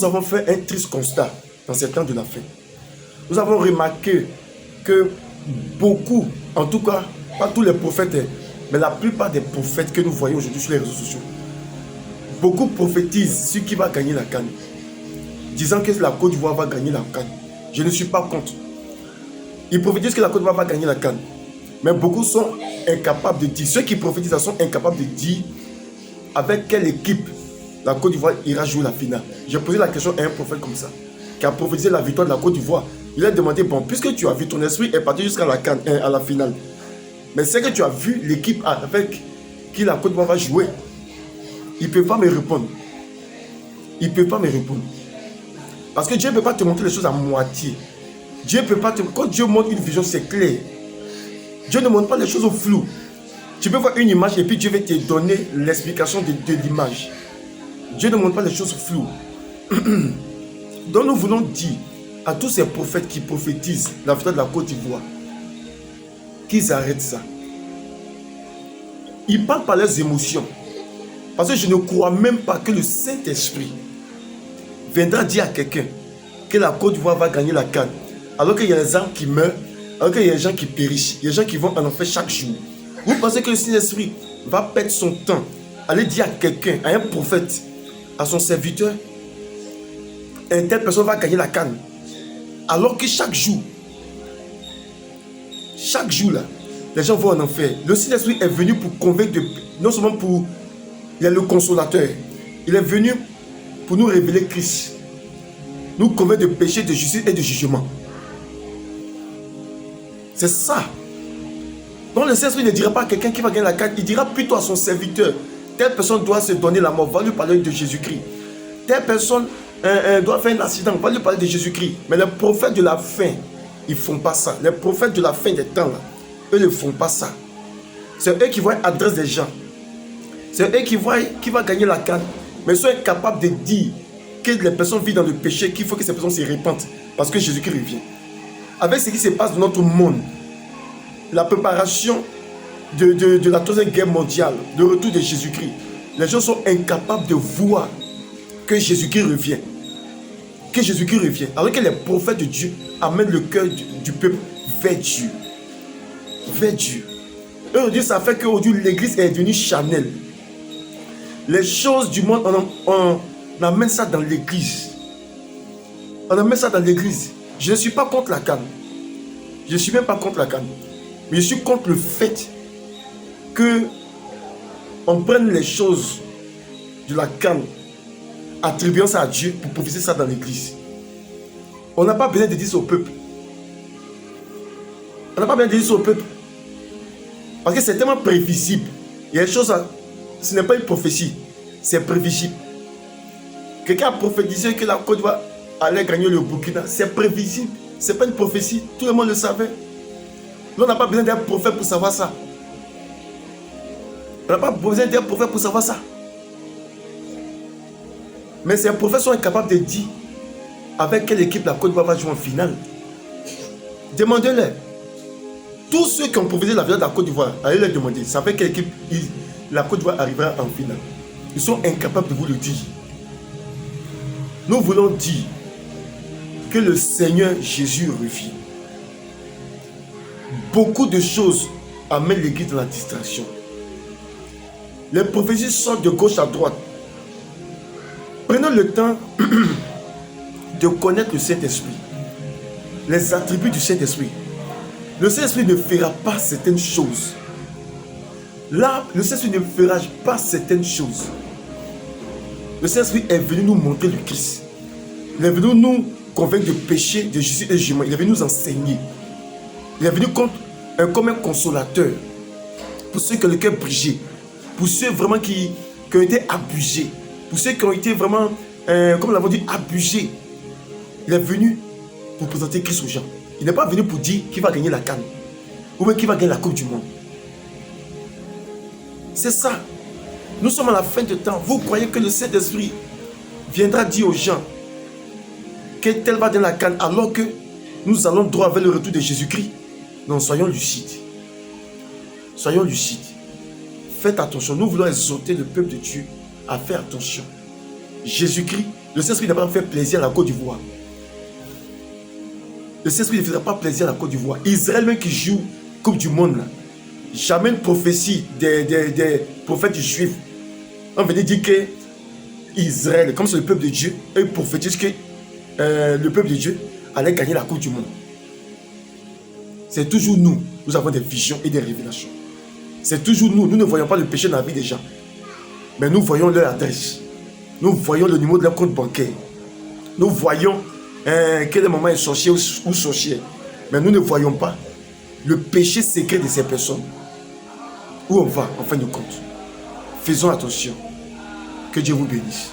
nous avons fait un triste constat dans ces temps de la fin. Nous avons remarqué que beaucoup, en tout cas, pas tous les prophètes, mais la plupart des prophètes que nous voyons aujourd'hui sur les réseaux sociaux, beaucoup prophétisent sur qui va gagner la CAN, disant que la Côte d'Ivoire va gagner la CAN. Je ne suis pas contre. Ils prophétisent que la Côte d'Ivoire va gagner la CAN. Mais beaucoup sont incapables de dire, ceux qui prophétisent sont incapables de dire avec quelle équipe la Côte d'Ivoire ira jouer la finale. J'ai posé la question à un prophète comme ça, qui a prophétisé la victoire de la Côte d'Ivoire. Il a demandé, bon, puisque tu as vu, ton esprit est parti jusqu'à la CAN, à la finale. Mais c'est que tu as vu l'équipe avec qui la Côte d'Ivoire va jouer. Il ne peut pas me répondre. Il ne peut pas me répondre. Parce que Dieu ne peut pas te montrer les choses à moitié. Dieu peut pas te... Quand Dieu montre une vision, c'est clair. Dieu ne montre pas les choses au flou. Tu peux voir une image et puis Dieu va te donner l'explication de l'image. Dieu ne montre pas les choses floues. Donc nous voulons dire à tous ces prophètes qui prophétisent la victoire de la Côte d'Ivoire qu'ils arrêtent ça. Ils parlent par leurs émotions. Parce que je ne crois même pas que le Saint-Esprit viendra dire à quelqu'un que la Côte d'Ivoire va gagner la CAN. Alors qu'il y a des gens qui meurent, alors qu'il y a des gens qui périssent, il y a des gens qui vont en enfer chaque jour. Vous pensez que le Saint-Esprit va perdre son temps, aller dire à quelqu'un, à un prophète, à son serviteur, une telle personne va gagner la CAN. Alors que chaque jour là, les gens vont en enfer. Le Saint-Esprit est venu pour convaincre, non seulement pour, il est le consolateur, il est venu pour nous révéler Christ, nous convaincre de péché, de justice et de jugement. C'est ça. Donc le Saint-Esprit ne dira pas à quelqu'un qui va gagner la CAN, il dira plutôt à son serviteur, telle personne doit se donner la mort, va lui parler de Jésus-Christ. Telle personne doit faire un accident, va lui parler de Jésus-Christ. Mais les prophètes de la fin, ils ne font pas ça. Les prophètes de la fin des temps, là, eux ne font pas ça. C'est eux qui voient l'adresse des gens. C'est eux qui voient qui va gagner la CAN. Mais ils sont incapables de dire que les personnes vivent dans le péché, qu'il faut que ces personnes se répandent parce que Jésus-Christ revient. Avec ce qui se passe dans notre monde, la préparation de la Troisième Guerre mondiale, le retour de Jésus-Christ, les gens sont incapables de voir que Jésus-Christ revient. Que Jésus-Christ revient. Alors que les prophètes de Dieu amènent le cœur du peuple vers Dieu. Vers Dieu. Aujourd'hui, ça fait qu'aujourd'hui, l'église est devenue charnelle. Les choses du monde, on amène ça dans l'église. On amène ça dans l'église. Je ne suis pas contre la CAN. Je ne suis même pas contre la CAN. Mais je suis contre le fait que on prenne les choses de la CAN, attribuant ça à Dieu pour prophétiser ça dans l'église. On n'a pas besoin de dire ça au peuple. On n'a pas besoin de dire ça au peuple. Parce que c'est tellement prévisible. Il y a des choses, ce n'est pas une prophétie, c'est prévisible. Quelqu'un a prophétisé que la Côte d'Ivoire allait gagner le Burkina, c'est prévisible. Ce n'est pas une prophétie, tout le monde le savait. On n'a pas besoin d'un prophète pour savoir ça. On n'a pas besoin d'un prophète pour savoir ça. Mais ces prophètes sont incapables de dire avec quelle équipe la Côte d'Ivoire va jouer en finale. Demandez-leur. Tous ceux qui ont prophétisé la victoire de la Côte d'Ivoire, allez leur demander, c'est avec quelle équipe la Côte d'Ivoire arrivera en finale. Ils sont incapables de vous le dire. Nous voulons dire que le Seigneur Jésus revient. Beaucoup de choses amènent l'église dans la distraction. Les prophéties sortent de gauche à droite. Prenons le temps de connaître le Saint-Esprit, les attributs du Saint-Esprit. Le Saint-Esprit ne fera pas certaines choses. Là, le Saint-Esprit ne fera pas certaines choses. Le Saint-Esprit est venu nous montrer le Christ. Il est venu nous convaincre de péché, de justice et de jugement. Il est venu nous enseigner. Il est venu comme un consolateur. Pour ceux qui ont le cœur brisé. Pour ceux vraiment qui ont été abusés. Pour ceux qui ont été vraiment, comme nous l'avons dit, abusés. Il est venu pour présenter Christ aux gens. Il n'est pas venu pour dire qui va gagner la CAN. Ou bien qui va gagner la Coupe du Monde. C'est ça. Nous sommes à la fin de temps. Vous croyez que le Saint-Esprit viendra dire aux gens que tel va dans la CAN alors que nous allons droit vers le retour de Jésus-Christ? Non, soyons lucides. Soyons lucides. Faites attention. Nous voulons exhorter le peuple de Dieu à faire attention. Jésus-Christ Le Saint-Esprit n'a pas fait plaisir à la Côte d'Ivoire. Le Saint-Esprit ne fera pas plaisir à la Côte d'Ivoire. Israël même qui joue Coupe du Monde là. Jamais une prophétie des prophètes juifs. On venait dire que Israël, comme c'est le peuple de Dieu, ils prophétisent que le peuple de Dieu allait gagner la Coupe du Monde. C'est toujours nous. Nous avons des visions et des révélations. C'est toujours nous. Nous ne voyons pas le péché dans la vie des gens. Mais nous voyons leur adresse. Nous voyons le numéro de leur compte bancaire. Nous voyons quel moment est sorcier ou sorcière. Mais nous ne voyons pas le péché secret de ces personnes. Où on va en fin de compte. Faisons attention. Que Dieu vous bénisse.